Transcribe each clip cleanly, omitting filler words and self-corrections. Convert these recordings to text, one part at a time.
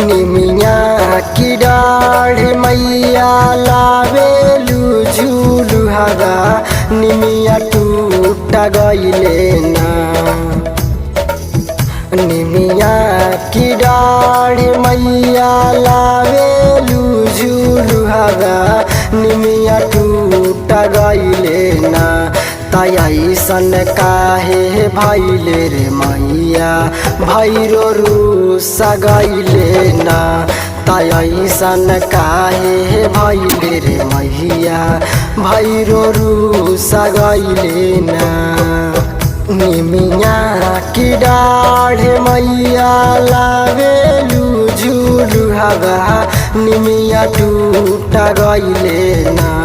निमिया की डाढ़ मैया लावेलू झूलू हगा निमिया टूट गईले ना। निमिया की डाढ़ मैया लावेलू झूलू हगा निमिया टूट गईले ना। तैसन काहे भैले रे मैया भैरो रूस गईले ना। तैसन काहे भैले रे मैया भैरो रूस गईले ना। निमिया की डाढ़ मैया लावेलू झूलू हगा निमिया टूट गईले ना।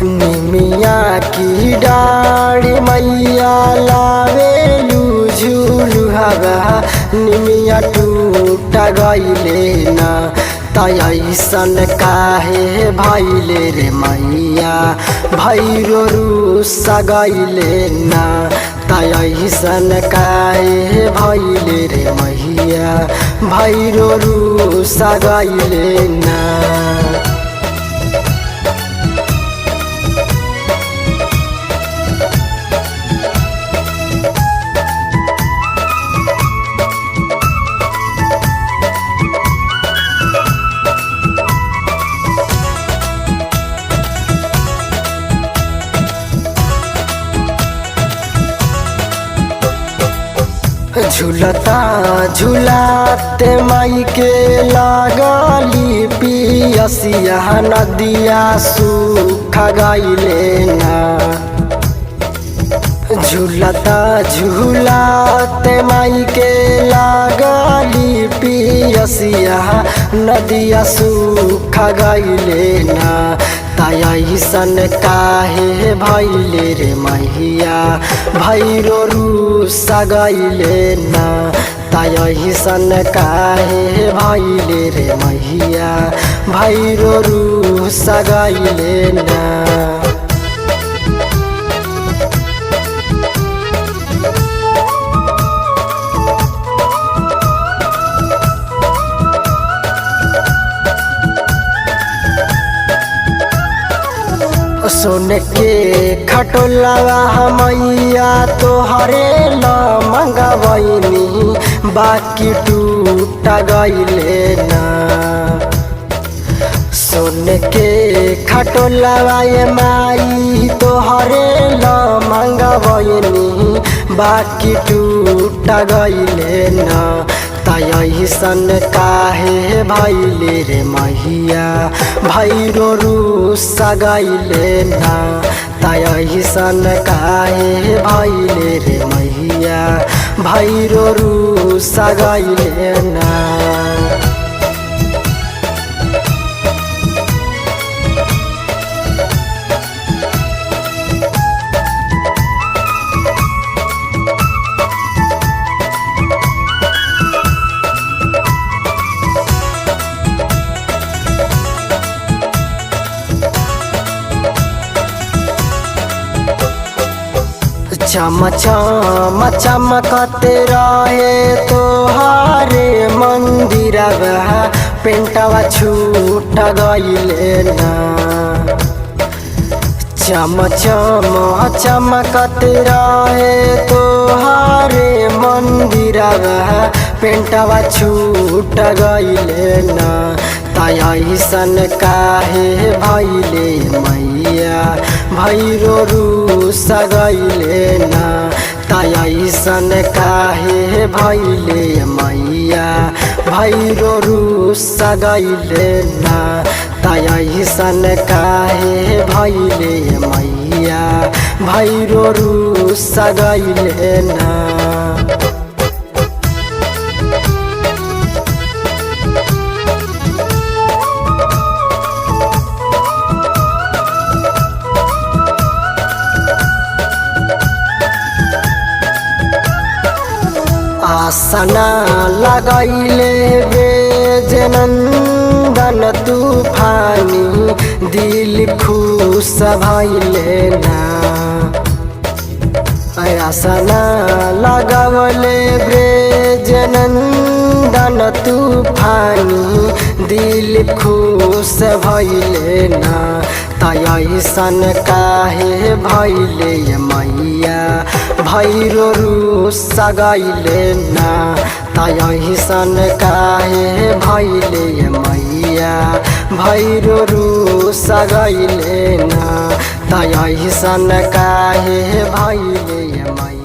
निमिया की डाढ़ मैया लावेलू झूलू हगा निमिया टूट गईले ना। तैसन काहे भैले रे मैया भैरो रूस गईले ना। तैसन काहे भैले रे मैया भैरो रूस गईले ना। झूलता झूलाते माई के लागली पियसिया नदिया सूख गईले ना। झूलता झूलाते माई के लागली पियसिया नदिया सूख गईले ना। तैसन काहे भैले रे मैया भैरो रूस गईले ना। तैसन काहे भैले रे मैया भैरो रूस गईले ना। सोन के खटोलावा मैया तोहरे ला मंगवैनी बाकी टूट गईले ना। सोन के खटोलावा माई तोहरे ला मंगवैनी बाकी टूट गईले ना। तैसन काहे भैले रे मैया भैरो रूस गईले ना। तैसन काहे भैले रे मैया भैरो रूस गईले ना। चम चम चमकते रहे तोहारे मंदिरवा पेंटवा छूट गईले ना। चम चम चमकते रहे तोहारे मंदिरवा पेंटवा छूट गईले ना। तैसन काहे भैले मैया भैरो रूस गईले ना। तैसन काहे भैले मैया भैरो रूस गईले ना। तैसन काहे भैले मैया भैरो रूस गईले ना। आसना लगैले बेजनंदन तूफानी दिल खुश भइले ना। आसना लगवले ब्रेजनंदन तूफानी दिल खुश भइले ना तैसन काहे भइले मैया भैरो रूस गइले ना तैसन काहे भइले मैया भैरो रूस गइले ना तैसन काहे भइले मैया।